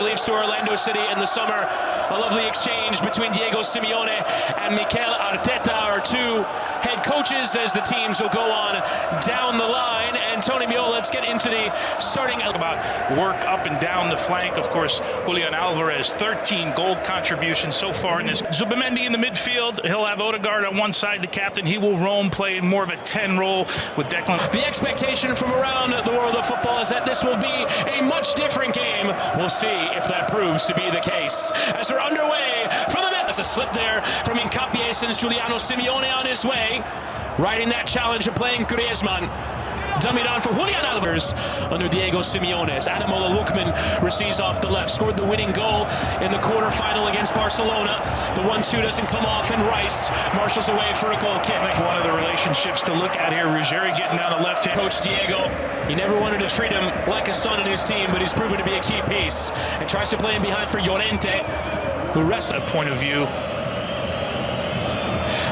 Leaves to Orlando City in the summer. A lovely exchange between Diego Simeone and Mikel Arteta, our two head coaches, as the teams will go on down the line. And Tony Meola, let's get into the starting. About work up and down the flank. Of course, Julian Alvarez, 13 goal contributions so far in this. Zubimendi in the midfield. He'll have Odegaard on one side, the captain. He will roam, play more of a 10 role with Declan. The expectation from around the world of football is that this will be a much different game. We'll see if that proves to be the case. As we're underway from the net, there's a slip there from Hincapié since Giuliano Simeone on his way. Riding that challenge of playing Griezmann. Dummied on for Julian Alvarez under Diego Simeone as Ademola Lookman receives off the left. Scored the winning goal in the quarterfinal against Barcelona. The 1-2 doesn't come off, and Rice marshals away for a goal kick. I think one of the relationships to look at here, Ruggieri getting down the left hand. Coach Diego, he never wanted to treat him like a son in his team, but he's proven to be a key piece. And tries to play him behind for Llorente, who rests a point of view.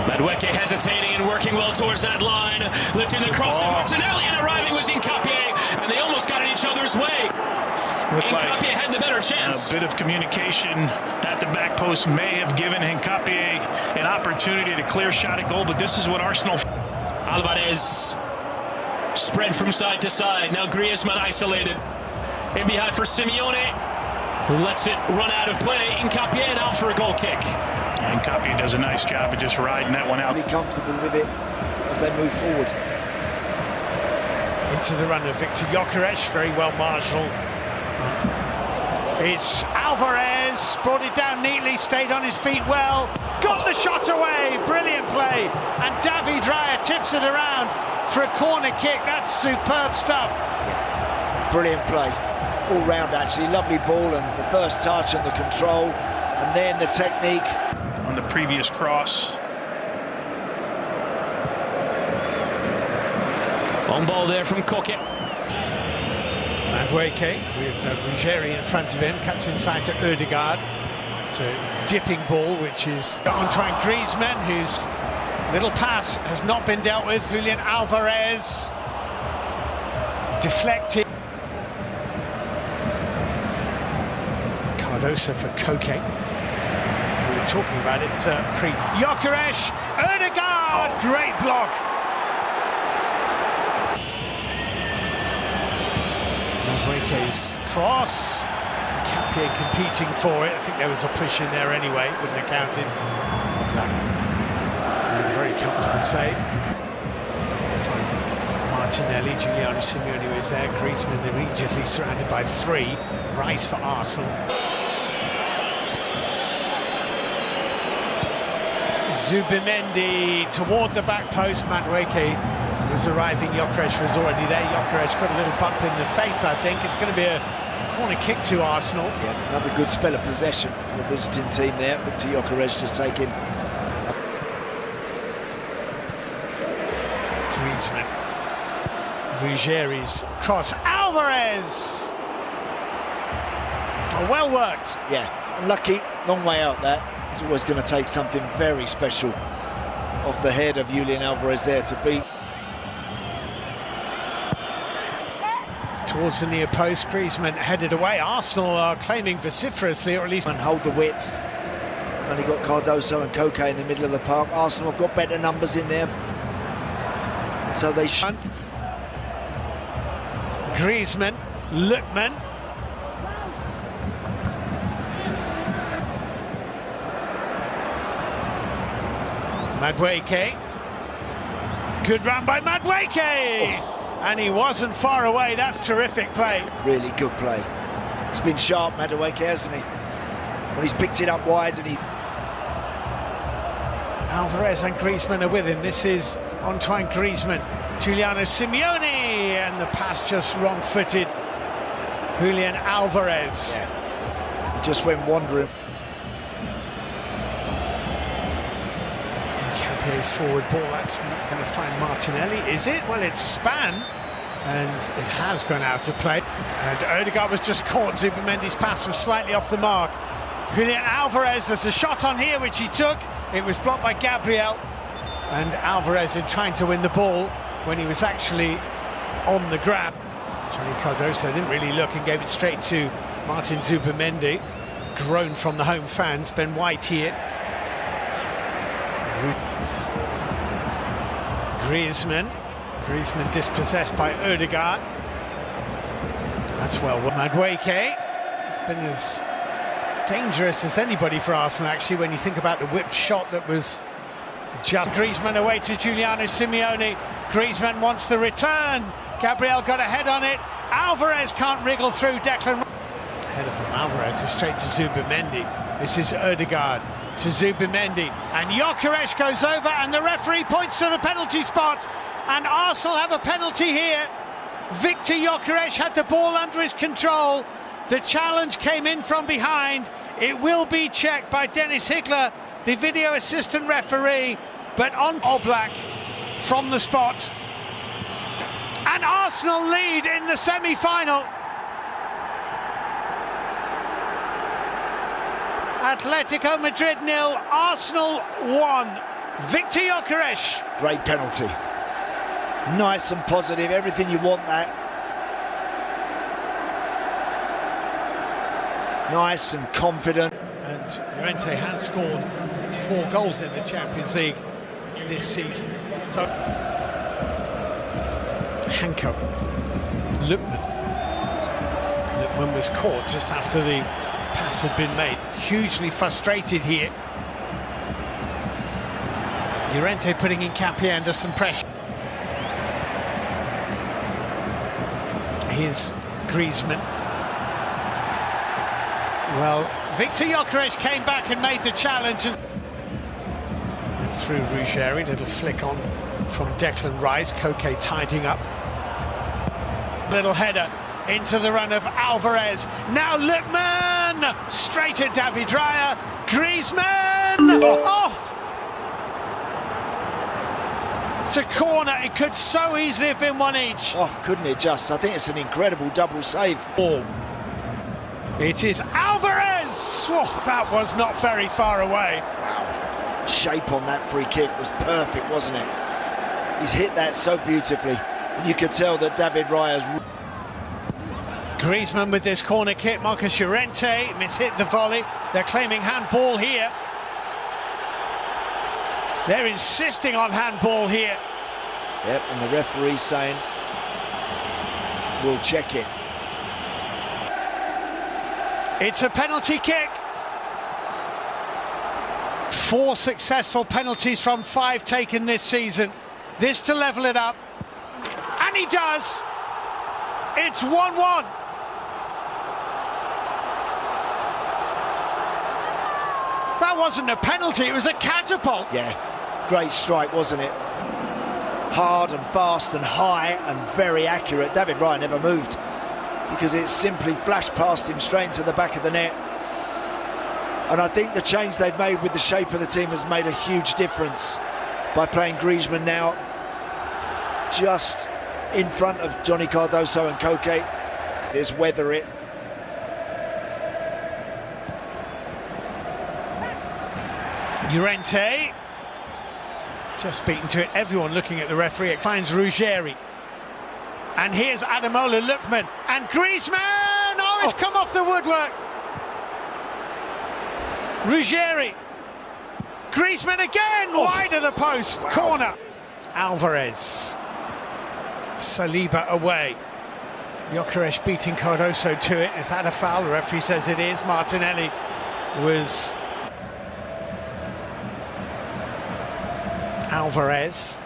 Madueke hesitating and working well towards that line, lifting the cross to Martinelli, and arriving was Hincapié, and they almost got in each other's way. Hincapié had the better chance. A bit of communication at the back post may have given Hincapié an opportunity to clear shot at goal, but this is what Arsenal... Alvarez spread from side to side. Now Griezmann isolated. In behind for Simeone, who lets it run out of play. Hincapié out for a goal kick. Hincapié does a nice job of just riding that one out. Really comfortable with it as they move forward. Into the run of Victor Gyökeres, very well marshalled. It's Alvarez, brought it down neatly, stayed on his feet well, got the shot away, brilliant play, and David Raya tips it around for a corner kick. That's superb stuff. Brilliant play, all round actually, lovely ball, and the first touch and the control, and then the technique. On the previous cross. On ball there from Koke. Madueke with Ruggieri in front of him, cuts inside to Odegaard. It's a dipping ball, which is Antoine Griezmann, whose little pass has not been dealt with. Julian Alvarez deflected. Cardoso for Koke. We were talking about it pre. Gyökeres, Odegaard, great block. Madueke's cross. Hincapié competing for it. I think there was a push in there anyway. Wouldn't have counted. A very comfortable save. Martinelli, Giuliano Simeone was there. Griezmann immediately surrounded by three. Rice for Arsenal. Zubimendi toward the back post. Madueke was arriving. Gyökeres was already there. Gyökeres got a little bump in the face, I think. It's going to be a corner kick to Arsenal. Yeah, another good spell of possession for the visiting team there. Victor Gyökeres just taking. Griezmann. Ruggieri's cross. Alvarez! Oh, well worked. Yeah, unlucky. Long way out that. It's always going to take something very special off the head of Julian Alvarez there to beat. It's towards the near post. Griezmann headed away. Arsenal are claiming vociferously, or at least... And hold the width. Only got Cardoso and Koke in the middle of the park. Arsenal have got better numbers in there. So they should. Griezmann, Lookman. Madueke. Good run by Madueke! Oh. And he wasn't far away. That's terrific play. Really good play. It's been sharp, Madueke, hasn't he? When he's picked it up wide and he... Alvarez and Griezmann are with him. This is Antoine Griezmann. Giuliano Simeone, and the pass just wrong-footed. Julian Alvarez. Yeah. He just went wandering. Hincapié's forward ball, that's not going to find Martinelli, is it? Well, it's Span, and it has gone out of play. And Odegaard was just caught. Zubimendi's pass was slightly off the mark. Julian Alvarez, there's a shot on here which he took. It was blocked by Gabriel, and Alvarez in trying to win the ball when he was actually on the grab. Johnny Cardoso didn't really look and gave it straight to Martin Zubimendi, groan from the home fans. Ben White here. Griezmann dispossessed by Ødegaard. That's well. Madueke, it's been as dangerous as anybody for Arsenal, actually, when you think about the whipped shot that was just. Griezmann away to Giuliano Simeone. Griezmann wants the return. Gabriel got a head on it. Alvarez can't wriggle through. Declan. Header from Alvarez is straight to Zubimendi. This is Ødegaard to Zubimendi. And Gyökeres goes over, and the referee points to the penalty spot. And Arsenal have a penalty here. Victor Gyökeres had the ball under his control. The challenge came in from behind. It will be checked by Dennis Higler, the video assistant referee, but on Oblak from the spot. And Arsenal lead in the semi-final. Atletico Madrid 0, Arsenal 1. Victor Gyökeres. Great penalty. Nice and positive, everything you want that. Nice and confident. And Llorente has scored 4 goals in the Champions League this season. So, Hanko. Lookman was caught just after the pass had been made. Hugely frustrated here. Llorente putting in Capie under some pressure. Here's Griezmann. Well, Victor Gyökeres came back and made the challenge. And through Ruggeri, little flick on from Declan Rice. Koke tidying up. Little header into the run of Alvarez. Now Lookman! Straight at David Raya. Griezmann! Oh! It's a corner. It could so easily have been one each. Oh, couldn't it just? I think it's an incredible double save. It is Alvarez! Oh, that was not very far away. Wow. Shape on that free kick was perfect, wasn't it? He's hit that so beautifully. And you could tell that David Raya's... Griezmann with this corner kick. Marcus Llorente mishit the volley. They're claiming handball here. They're insisting on handball here. Yep, and the referee's saying we'll check it. It's a penalty kick. 4 successful penalties from 5 taken this season. This to level it up. And he does. It's 1-1. That wasn't a penalty, it was a catapult. Yeah, great strike, wasn't it? Hard and fast and high and very accurate. David Raya never moved because it simply flashed past him straight into the back of the net. And I think the change they've made with the shape of the team has made a huge difference by playing Griezmann now just in front of Johnny Cardoso and Koke. There's weather it. Llorente just beaten to it. Everyone looking at the referee. It finds Ruggeri. And here's Ademola Lookman and Griezmann. Oh, it's come off the woodwork. Ruggeri. Griezmann again, wide of the post. Wow. Corner. Alvarez. Saliba away. Gyökeres beating Cardoso to it. Is that a foul? The referee says it is. Martinelli was... Alvarez.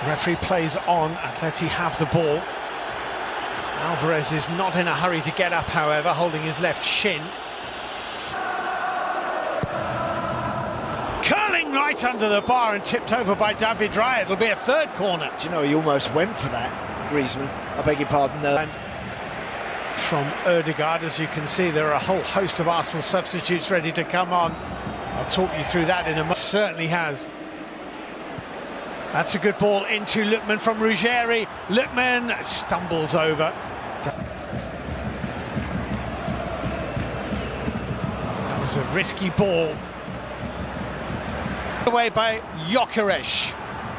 Referee plays on. Atleti have the ball. Alvarez is not in a hurry to get up, however, holding his left shin. Curling right under the bar and tipped over by David Raya. It'll be a third corner. Do you know, he almost went for that, Griezmann. I beg your pardon. And from Ødegaard, as you can see, there are a whole host of Arsenal substitutes ready to come on. I'll talk you through that in a moment. Certainly has. That's a good ball into Lookman from Ruggeri. Lookman stumbles over. That was a risky ball. Away by Gyökeres.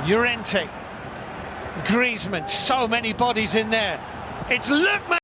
Llorente. Griezmann. So many bodies in there. It's Lookman.